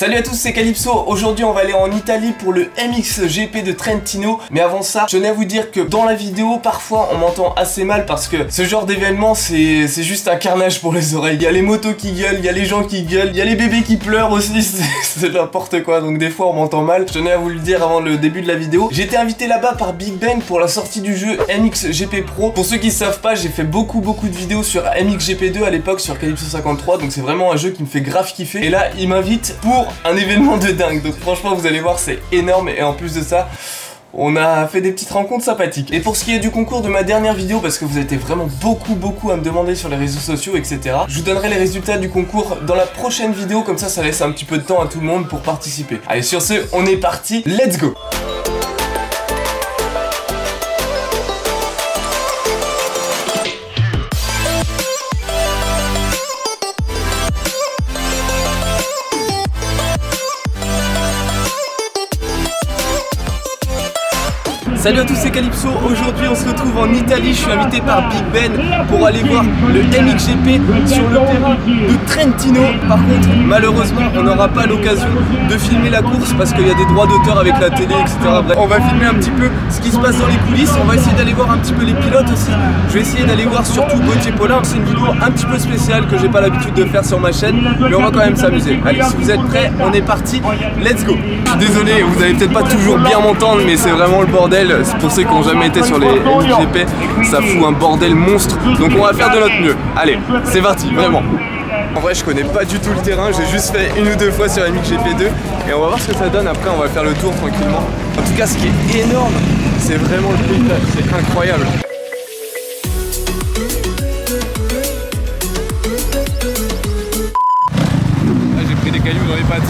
Salut à tous, c'est Calypso. Aujourd'hui on va aller en Italie pour le MXGP de Trentino. Mais avant ça, je tenais à vous dire que dans la vidéo parfois on m'entend assez mal parce que ce genre d'événement c'est juste un carnage pour les oreilles. Il y a les motos qui gueulent, il y a les gens qui gueulent, il y a les bébés qui pleurent aussi, c'est n'importe quoi. Donc des fois on m'entend mal. Je tenais à vous le dire avant le début de la vidéo. J'ai été invité là-bas par Big Ben pour la sortie du jeu MXGP Pro. Pour ceux qui savent pas, j'ai fait beaucoup de vidéos sur MXGP2 à l'époque sur Calypso 53. Donc c'est vraiment un jeu qui me fait grave kiffer. Et là il m'invite pour un événement de dingue. Donc franchement vous allez voir, c'est énorme. Et en plus de ça, on a fait des petites rencontres sympathiques. Et pour ce qui est du concours de ma dernière vidéo, parce que vous avez été vraiment beaucoup à me demander sur les réseaux sociaux, etc. Je vous donnerai les résultats du concours dans la prochaine vidéo. Comme ça laisse un petit peu de temps à tout le monde pour participer. Allez, sur ce, on est parti, let's go. Salut à tous, c'est Calypso. Aujourd'hui on se retrouve en Italie. Je suis invité par Big Ben pour aller voir le MXGP sur le terrain de Trentino. Par contre malheureusement on n'aura pas l'occasion de filmer la course parce qu'il y a des droits d'auteur avec la télé, etc. Bref, on va filmer un petit peu ce qui se passe dans les coulisses. On va essayer d'aller voir un petit peu les pilotes aussi. Je vais essayer d'aller voir surtout Gauthier Paulin. C'est une vidéo un petit peu spéciale que j'ai pas l'habitude de faire sur ma chaîne, mais on va quand même s'amuser. Allez, si vous êtes prêts, on est parti, let's go. Je suis désolé, vous allez peut-être pas toujours bien m'entendre, mais c'est vraiment le bordel. C'est pour ceux qui n'ont jamais été sur les MXGP, ça fout un bordel monstre. Donc on va faire de notre mieux. Allez, c'est parti, vraiment. En vrai je connais pas du tout le terrain, j'ai juste fait une ou deux fois sur MXGP2 et on va voir ce que ça donne. Après on va faire le tour tranquillement. En tout cas ce qui est énorme, c'est vraiment le paysage, c'est incroyable. Là j'ai pris des cailloux dans les pattes.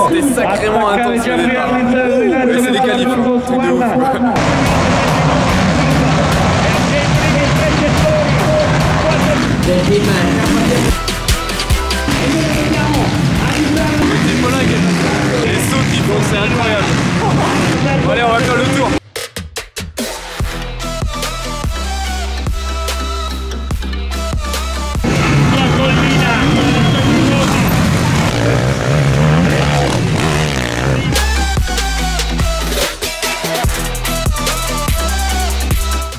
C'était sacrément intense au départ. Ouais, c'est des qualifs, truc de ouf. Les sauts qu'ils font, c'est incroyable. Bon, allez, on va faire le tour.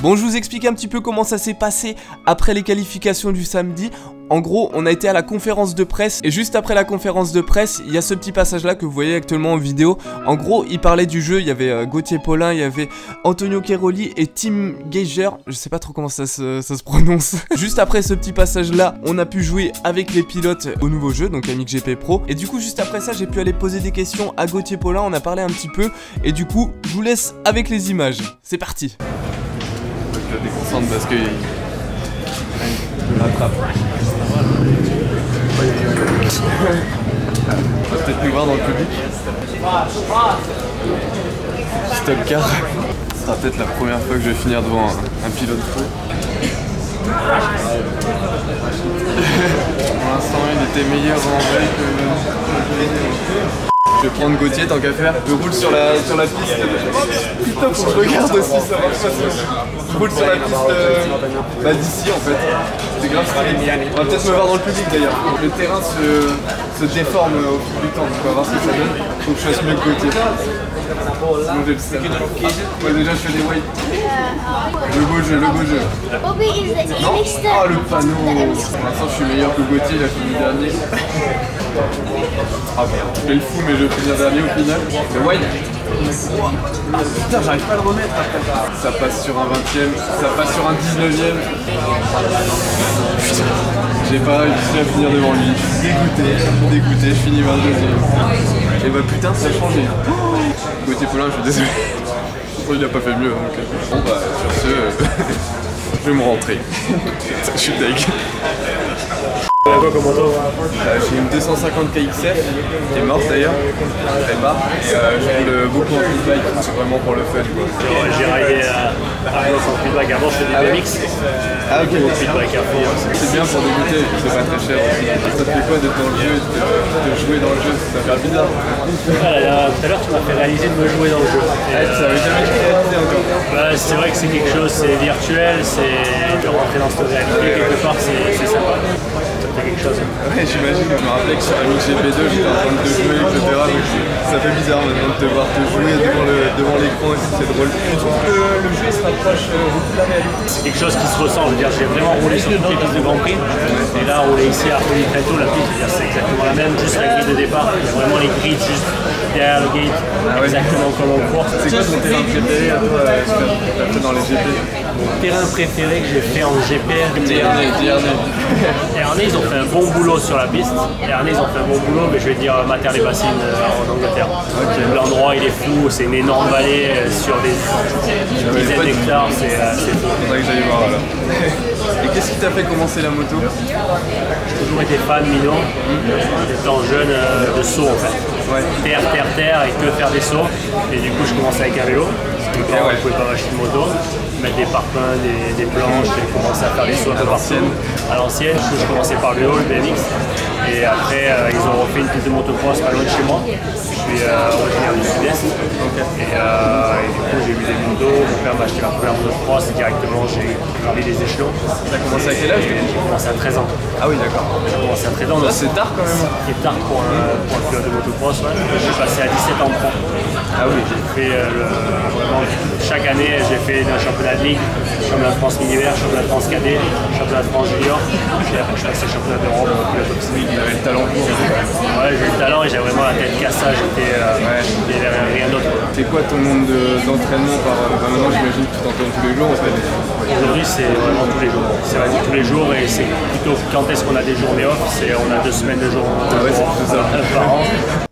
Bon, je vous explique un petit peu comment ça s'est passé après les qualifications du samedi. En gros, on a été à la conférence de presse et juste après la conférence de presse, il y a ce petit passage là que vous voyez actuellement en vidéo. En gros, il parlait du jeu, il y avait Gauthier Paulin, il y avait Antonio Cairoli et Tim Geiger. Je sais pas trop comment ça se prononce. Juste après ce petit passage là, on a pu jouer avec les pilotes au nouveau jeu, donc MXGP Pro. Et du coup, juste après ça, j'ai pu aller poser des questions à Gauthier Paulin, on a parlé un petit peu. Et du coup, je vous laisse avec les images. C'est parti. Je me déconcentre parce qu'il m'attrape. On va peut-être nous voir dans le public. Stop car. Ce sera peut-être la première fois que je vais finir devant un pilote pro. Pour l'instant il était meilleur en vrai que... Je vais prendre Gauthier tant qu'à faire. Je roule sur la piste. Putain, faut que je regarde aussi, ça marche pas. Je roule sur la piste d'ici en fait. C'est grave stylé. On va peut-être me voir dans le public d'ailleurs. Le terrain se déforme au fil du temps, donc on va voir ce que ça donne. Faut que je fasse mieux que Gauthier. Sinon j'ai le seum. Moi déjà je fais des white. Le beau jeu. Non. Oh le panneau. Pour l'instant je suis meilleur que Gauthier, il a fini dernier. Ah merde, je fais le fou mais je vais finir dernier au final. Le wide. Ah putain, j'arrive pas à le remettre après. Ça passe sur un 20ème, ça passe sur un 19ème. Putain, j'ai pas réussi à finir devant lui. Dégoûté, je finis 22ème. Et bah putain, ça a changé. Gauthier Paulin, je suis désolé. Il a pas fait mieux. Donc... Bon bah sur ce, je vais me rentrer. Je suis deg. Quoi comme moto? J'ai une 250 KXF qui est morte d'ailleurs, elle part. Et je roule beaucoup en feedback, c'est vraiment pour le fun quoi. J'ai raillé en feedback avant, je fais des BMX. Ah ok, feedback à fond. C'est bien pour débuter, c'est pas très cher aussi. Ça te fait quoi d'être dans le jeu, de jouer dans le jeu? Ça fait bizarre. Tout à l'heure tu m'as fait réaliser de me jouer dans le jeu. Ça avait jamais été réalisé encore. C'est vrai que c'est quelque chose, c'est virtuel, c'est de rentrer dans cette réalité quelque part, c'est sympa. Ça fait quelque chose. Ouais, j'imagine, je me rappelais que sur MXGP2 j'étais en train de te jouer, etc. Donc ça fait bizarre maintenant de te voir te jouer devant l'écran et c'est drôle. Je trouve que le jeu se rapproche beaucoup de la réalité. C'est quelque chose qui se ressent, je veux dire, j'ai vraiment roulé sur toutes les pistes de Grand Prix. Et là, rouler ici à Politreto, la piste, c'est exactement la même, juste la grille de départ. Il y a vraiment les grilles juste derrière le gate, exactement comme en course. C'est quoi ton terrain préféré à toi, que tu as fait dans les GP? Mon terrain préféré que j'ai fait en GP, Ernée. Ils ont fait un bon boulot sur la piste. Ernée, ils ont fait un bon boulot, mais je vais dire Mater-les-Bassines en Angleterre. Okay. L'endroit il est fou, c'est une énorme vallée sur des dizaines d'hectares, c'est fou. Faudrait que j'aille voir alors. Et qu'est-ce qui t'a fait commencer la moto? J'ai toujours été fan Mino, étant jeune de saut en fait. Ouais. Terre et que faire des sauts. Et du coup je commençais avec un vélo. Parce que quand je pouvais pas m'acheter de moto, mettre des parpaings, des planches, j'ai commencé à faire des sauts à l'ancienne. À l'ancienne, je commençais par le vélo, le BMX. Et après, ils ont refait une piste de motocross pas loin de chez moi. Je suis originaire du sud-est. Et du coup, j'ai eu des motos. Mon père m'a acheté ma première motocross et directement, j'ai gravi les échelons. T'as commencé à quel âge? J'ai commencé à 13 ans. Ah oui, d'accord. J'ai commencé à 13 ans. C'est tard quand même. C'est tard pour un pilote de motocross. Ouais. J'ai passé à 17 ans pro. Ah oui. J'ai fait vraiment chaque année, j'ai fait un championnat de ligue, championnat de France mini-hiver, championnat de France cadet, championnat de France junior. Et après, je suis passé championnat d'Europe pilote optimiste. Il avait le talent pour. Ouais, j'ai eu le talent et j'ai vraiment la tête cassée. J'étais rien d'autre. C'est quoi ton nombre d'entraînement par maintenant? J'imagine que tu t'entraînes tous les jours en fait. Aujourd'hui, c'est vraiment tous les jours. C'est vraiment tous les jours et c'est plutôt quand est-ce qu'on a des journées off. On a 2 semaines de jours par an.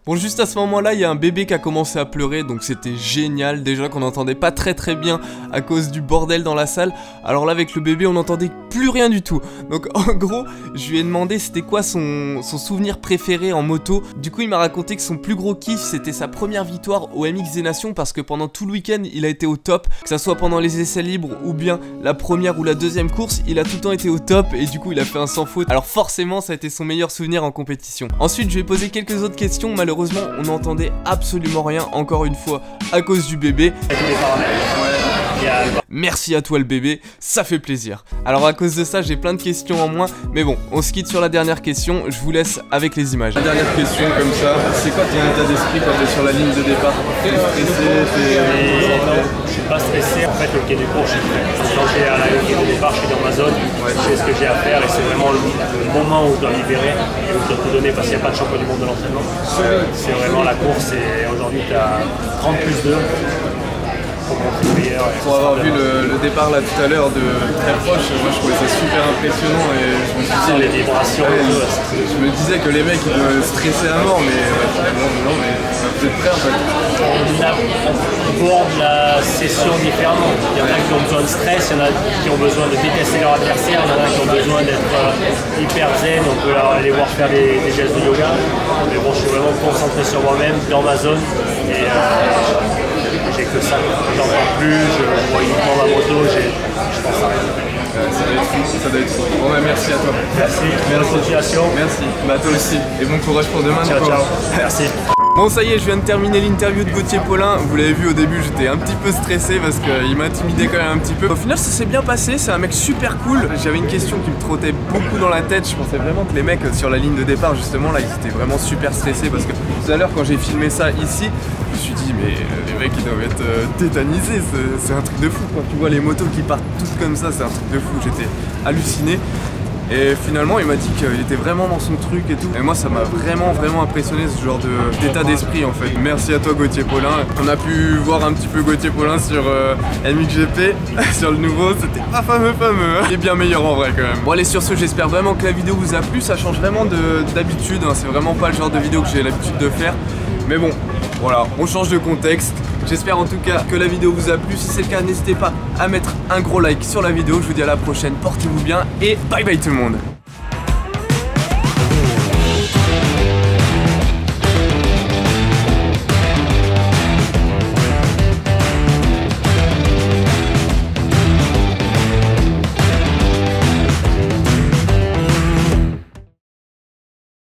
Bon, juste à ce moment-là, il y a un bébé qui a commencé à pleurer, donc c'était génial. Déjà qu'on n'entendait pas très bien à cause du bordel dans la salle. Alors là, avec le bébé, on n'entendait plus rien du tout. Donc en gros, je lui ai demandé c'était quoi son souvenir préféré en moto. Du coup, il m'a raconté que son plus gros kiff, c'était sa première victoire au MX des Nations, parce que pendant tout le week-end, il a été au top. Que ça soit pendant les essais libres ou bien la première ou la deuxième course, il a tout le temps été au top et du coup, il a fait un sans faute. Alors forcément, ça a été son meilleur souvenir en compétition. Ensuite, je lui ai posé quelques autres questions. Malheureusement, on n'entendait absolument rien, encore une fois, à cause du bébé. Merci à toi le bébé, ça fait plaisir. Alors à cause de ça, j'ai plein de questions en moins, mais bon, on se quitte sur la dernière question, je vous laisse avec les images. La dernière question comme ça, c'est quoi ton état d'esprit quand t'es sur la ligne de départ? T'es stressé, Je suis pas stressé, en fait le quai du cours, je suis prêt. Quand j'ai à la quai de départ, je suis dans ma zone, je sais ce que j'ai à faire et c'est vraiment le moment où je dois libérer et où je dois tout donner parce qu'il n'y a pas de champion du monde de l'entraînement. C'est vraiment la course et aujourd'hui tu as 30 plus 2. Pour avoir vu le départ là tout à l'heure de très proche, moi je trouvais ça super impressionnant et je me suis dit, les vibrations, je me disais que les mecs ils doivent stresser à mort, mais finalement non, mais vous êtes prêts en fait. On borde la session différemment. Il y en a qui ont besoin de stress, il y en a qui ont besoin de détester leur adversaire, il y en a qui ont besoin d'être hyper zen, on peut aller voir faire des gestes de yoga. Mais bon, je suis vraiment concentré sur moi-même, dans ma zone et j'ai que ça. J'en vois plus, je vois uniquement ma moto, je pense à rien. Ça doit être fou. Bon bah merci à toi. Merci. Bonne continuation. Merci. Bah toi aussi. Et bon courage pour demain. Ciao, ciao. Merci. Bon, ça y est, je viens de terminer l'interview de Gauthier Paulin. Vous l'avez vu au début, j'étais un petit peu stressé parce qu'il m'intimidait quand même un petit peu. Au final, ça s'est bien passé, c'est un mec super cool. J'avais une question qui me trottait beaucoup dans la tête. Je pensais vraiment que les mecs sur la ligne de départ, justement, là, ils étaient vraiment super stressés parce que tout à l'heure, quand j'ai filmé ça ici, je me suis dit, mais les mecs, ils doivent être tétanisés. C'est un truc de fou. Quand tu vois les motos qui partent toutes comme ça, c'est un truc de fou. J'étais halluciné. Et finalement il m'a dit qu'il était vraiment dans son truc et tout. Et moi ça m'a vraiment impressionné ce genre d'état d'esprit en fait. Merci à toi Gauthier Paulin. On a pu voir un petit peu Gauthier Paulin sur MXGP, sur le nouveau, c'était pas fameux hein. Il est bien meilleur en vrai quand même. Bon allez, sur ce, j'espère vraiment que la vidéo vous a plu. Ça change vraiment d'habitude hein. C'est vraiment pas le genre de vidéo que j'ai l'habitude de faire. Mais bon, voilà, on change de contexte. J'espère en tout cas que la vidéo vous a plu. Si c'est le cas, n'hésitez pas à mettre un gros like sur la vidéo. Je vous dis à la prochaine, portez-vous bien et bye bye tout le monde.